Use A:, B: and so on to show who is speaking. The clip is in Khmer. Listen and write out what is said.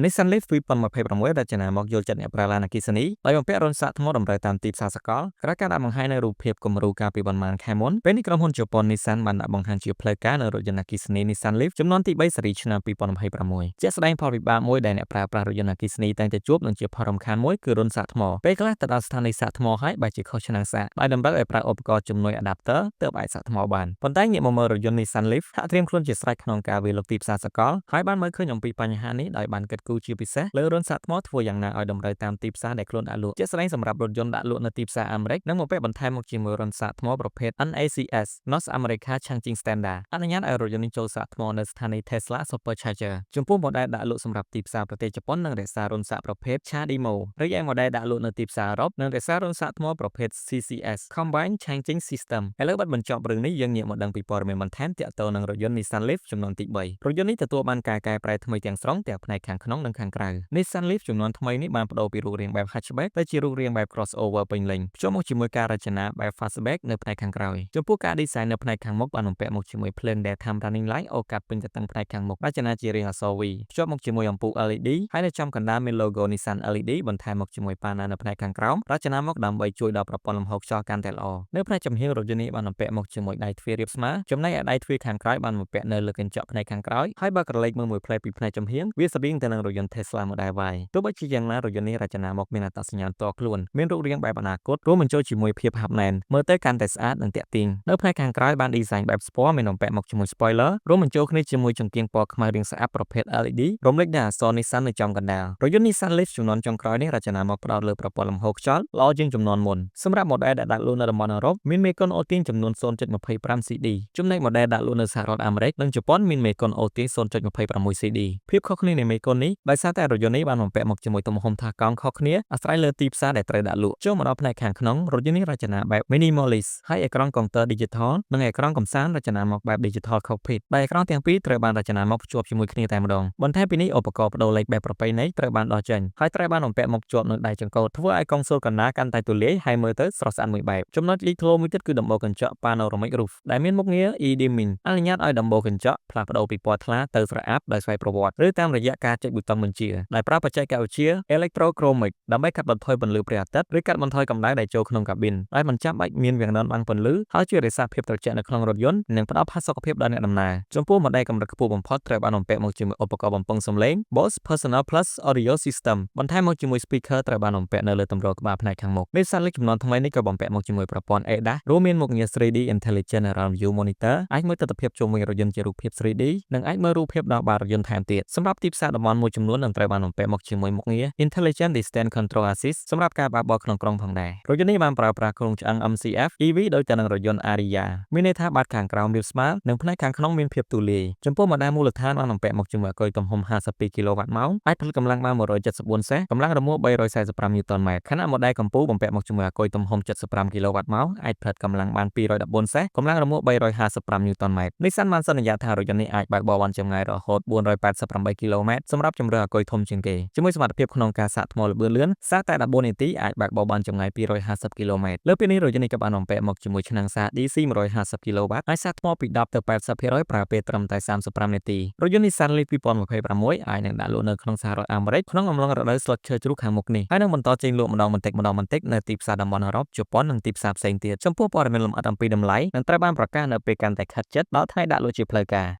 A: Nissan Leaf 2026រចនាមកយល់ចិត្តអ្នកប្រើឡានអគ្គិសនីដោយបំពាក់រន្ធសាកថ្មតម្រូវតាមទីផ្សារសកលក្រៅការដាក់បង្ហាញនៅរូបភាពគំរូកាលពីប៉ុន្មានខែមុនពេលនេះក្រុមហ៊ុនជប៉ុន Nissan បានដាក់បង្ហាញជាផ្លូវការនៅរថយន្តអគ្គិសនី Nissan Leaf ចំនួនទី3ស៊េរីឆ្នាំ2026ជាក់ស្ដែងផលវិបាកមួយដែលអ្នកប្រើប្រាស់រថយន្តអគ្គិសនីតែងតែជួបនឹងជាផលរំខានមួយគឺរន្ធសាកថ្មពេលខ្លះទៅដល់ស្ថានីយ៍សាកថ្មហើយបែរជាខុសឆ្នាំងសាកដោយតម្រូវឲ្យប្រើឧបករណ៍ជំនួយ adapter ទើបអាចសាកថ្មបានប៉ុន្តែងាកមកមើលរថយន្ត Nissan Leaf ហាក់ត្រៀមខ្លួនជាស្រេចក្នុងការវាយលុកទីផ្សារសកលហើយបានមើលឃើញអំពីបញ្ហានេះដោយបានគិតគូរជាពិសេសលើរន្ធសាកថ្មធ្វើយ៉ាងណាឲ្យតម្រូវតាមទីផ្សារដែលខ្លួនដាក់លក់ជាក់ស្ដែងសម្រាប់រថយន្តដាក់លក់នៅទីផ្សារអាមេរិកនិងមកពាក់បន្ថែមមកជាមួយរន្ធសាកថ្មប្រភេទ NACS North America Charging Standard អនុញ្ញាតឲ្យរថយន្តនេះចូលសាកថ្មនៅស្ថានីយ៍ Tesla Supercharger ចំពោះម៉ូដែលដាក់លក់សម្រាប់ទីផ្សារប្រទេសជប៉ុននឹងរក្សារន្ធសាកប្រភេទ CHAdeMO រីឯម៉ូដែលដាក់លក់នៅទីផ្សារអឺរ៉ុបនឹងរក្សារន្ធសាកថ្មប្រភេទ CCS Combined Charging System ឥឡូវបាត់បញ្ចប់រឿងនេះយើងងាកមកដឹងពីព័ត៌មានបន្ថែមទាក់ទងនឹងរថយន្ត Nissan Leaf ចំនួនទី3រថយន្តនេះទទួលបានការកែប្រែថ្មីទាំងស្រុងទាំងផ្នែកខាងក្នុងនិងខាងក្រៅ Nissan Leaf ចំនួនថ្មីនេះបានប្ដូរពីរូបរាងបែប hatchback ទៅជារូបរាងបែប crossover ពេញលេញភ្ជាប់មកជាមួយការរចនាបែប fastback នៅផ្នែកខាងក្រោយចំពោះការ design នៅផ្នែកខាងមុខបានបំពាក់មកជាមួយភ្លើង daytime running light អូកាត់ពេញទៅទាំងផ្នែកខាងមុខរចនាជារាងអក្សរ V ភ្ជាប់មកជាមួយអំពូល LED ហើយនៅចំកណ្ដាលមាន logo Nissan LED បន្ថែមមកជាមួយប៉ាណាល់នៅផ្នែកខាងក្រោមរចនាមកដើម្បីជួយដល់ប្រព័ន្ធលំហូរខ្យល់កាន់តែល្អនៅផ្នែកចំហៀងរថយន្តនេះបានបំពាក់មកជាមួយដៃទ្វាររាបស្មើចំណែកឯដៃទ្វារខាងក្រោយបានបំពាក់នៅលើកញ្ចក់ផ្នែកខាងក្រោយហើយបើក្រឡេកមើលមួយផ្លែតពីផ្នែកចំហៀងវាស្រដៀងទៅនឹងរថយន្ត Tesla Model Y ទោះបីជាយ៉ាងណារថយន្តនេះរចនាមកមានអត្តសញ្ញាណផ្ទាល់ខ្លួនមានរូបរាងបែបអនាគតរួមបញ្ចូលជាមួយភាពហាប់ណែនមើលទៅកាន់តែស្អាតនិងទាក់ទាញនៅផ្នែកខាងក្រោយបាន design បែប Sport មានបំពាក់មកជាមួយ spoiler រួមបញ្ចូលគ្នាជាមួយចង្កៀងពណ៌ខ្មៅរាងស្អាតប្រភេទ LED រំលេចដល់អក្សរ Nissan នៅចំកណ្ដាលរថយន្ត Nissan Leaf ចំនួនចុងក្រោយនេះរចនាមកផ្ដោតលើប្រព័ន្ធលំហូរខ្យល់ល្អជាងចំនួនមុនសម្រាប់ model ដែលដាក់លក់នៅតំបន់អឺរ៉ុបមានមេគុណអូសទាញចំនួន 0.25 CD ចំណែក model ដាក់លក់នៅសហរដ្ឋអាមេរិកនិងជប៉ុនមានមេគុណអូសទាញ 0.26 CD ភាពខុសគ្នានៃមេគុណនេះដោយសារតែរថយន្តនេះបានបំពាក់មកជាមួយទំហំថាកោងខុសគ្នាអាស្រ័យលើទីផ្សារដែលត្រូវដាក់លក់ចូលមកដល់ផ្នែកខាងក្នុងរថយន្តនេះរចនាបែប minimalist ហើយអេក្រង់កុងទ័រ digital និងអេក្រង់កំសាន្តរចនាមកបែប digital cockpit ដែលអេក្រង់ទាំងពីរត្រូវបានរចនាមកភ្ជាប់ជាមួយគ្នាតែម្ដងបន្ថែមពីនេះឧបករណ៍ប្ដូរលេខបែបប្រពៃណីត្រូវបានដោះចេញហើយត្រូវបានបំពាក់មកជាប់នឹងដៃចង្កូតធ្វើឲ្យកុងសូលកណ្ដាលកាន់តែទូលាយហើយមើលទៅស្រស់ស្អាតមួយបែបចំណុចលេចធ្លោមួយទៀតគឺដំបូលកញ្ចក់ panoramic roof ដែលមានមុខងារ e-dimming អនុញ្ញាតឲ្យដំបូលកញ្ចក់ផ្លាស់ប្ដូរពីពណ៌ថ្លាទៅស្រអាប់ដោយស្វ័យប្រវត្តិឬតាមរយៈការចុចប៊ូតុងបញ្ជាដែលប្រើបច្ចេកវិទ្យា electrochromic ដើម្បីកាត់បន្ថយពន្លឺព្រះអាទិត្យឬកាត់បន្ថយកម្ដៅដែលចូលក្នុងកាប៊ីនដោយមិនចាំបាច់មានវាំងននបាំងពន្លឺហើយជួយរក្សាភាពត្រជាក់នៅក្នុងរថយន្តនិងផ្ដល់ផាសុកភាពដល់អ្នកដំណើរចំពោះម៉ូដែលកម្រិតខ្ពស់បំផុតត្រូវបានបំពាក់មកជាមួយឧបករណ៍បំពងសំឡេង Bose Personal Plus Audio System បន្ថែមមកជាមួយ speaker ត្រូវបានបំពាក់នៅលើទម្រក្បាលផ្នែកខាងមុខ Nissan Leaf ចំនួនថ្មីនេះក៏បំពាក់មកជាមួយប្រព័ន្ធ ADAS រួមមានមុខងារ 3D Intelligent Around View Monitor អាចមើលទិដ្ឋភាពជុំវិញរថយន្តជារូបភាព 3D និងអាចមើលរូបភាពដល់បាតរថយន្តថែមទៀតសម្រាប់ទីផ្សារតំបន់មួយចំនួននឹងត្រូវបានបំពាក់មកជាមួយមុខងារ Intelligent Distance Control Assist សម្រាប់ការបើកបរក្នុងក្រុងផងដែររថយន្តនេះបានប្រើប្រាស់គ្រោងឆ្អឹង MCF EV ដោយទៅនឹងរថយន្ត Ariya មានន័យថាបាតខាងក្រោមរាបស្មើនិងផ្នែកខាងក្នុងមានភាពទូលាយចំពោះម៉ូដែលមូលដ្ឋានបានបំពាក់មកជាមួយអគុយទំហំ 52 គីឡូវ៉ាត់ម៉ោងអាចផលិតកម្លាំងបាន 174 សេសកម្លាំងរមុះ 345 ញូតនម៉ែត្រខណៈម៉ូដែលកម្ពុជាបំពាក់មកជាមួយអគុយទំហំ 75 គីឡូវ៉ាត់ម៉ោងអាចផលិតកម្លាំងបាន 214 សេសកម្លាំងរមុះ 355 ញូតនម៉ែត្រ Nissan បានសន្យាថារថយន្តនេះអាចបើកបរបានចម្ងាយរហូត 488 គីឡូម៉ែត្រសម្រាប់ជម្រើសអគុយធំជាងគេជាមួយសមត្ថភាពក្នុងការសាកថ្មល្បឿនលឿនសាកតែ 14 នាទីអាចបើកបរបានចម្ងាយ 250 គីឡូម៉ែត្រលើពីនេះរថយន្តនេះក៏បានបំពាក់មកជាមួយឆ្នាំងសាក DC 150 គីឡូវ៉ាត់អាចសាកថ្មពី 10 ទៅ 80% ប្រើពេលត្រឹមតែ 35 នាទីរថយន្ត Nissan Leaf 2026អាចនឹងដាក់លក់នៅក្នុងសហរដ្ឋអាមេរិកក្នុងអំឡុងរដូវស្លឹកឈើជ្រុះខាងមុខនេះហើយនឹងបន្តចេញលក់ម្ដងបន្តិចនៅទីផ្សារតំបន់អឺរ៉ុបជប៉ុននិងទីផ្សារផ្សេងទៀតចំពោះព័ត៌មានលម្អិតអំពីតម្លៃនឹងត្រូវបានប្រកាសនៅពេលកាន់តែខិតជិតដល់ថ្ងៃដាក់លក់ជាផ្លូវការ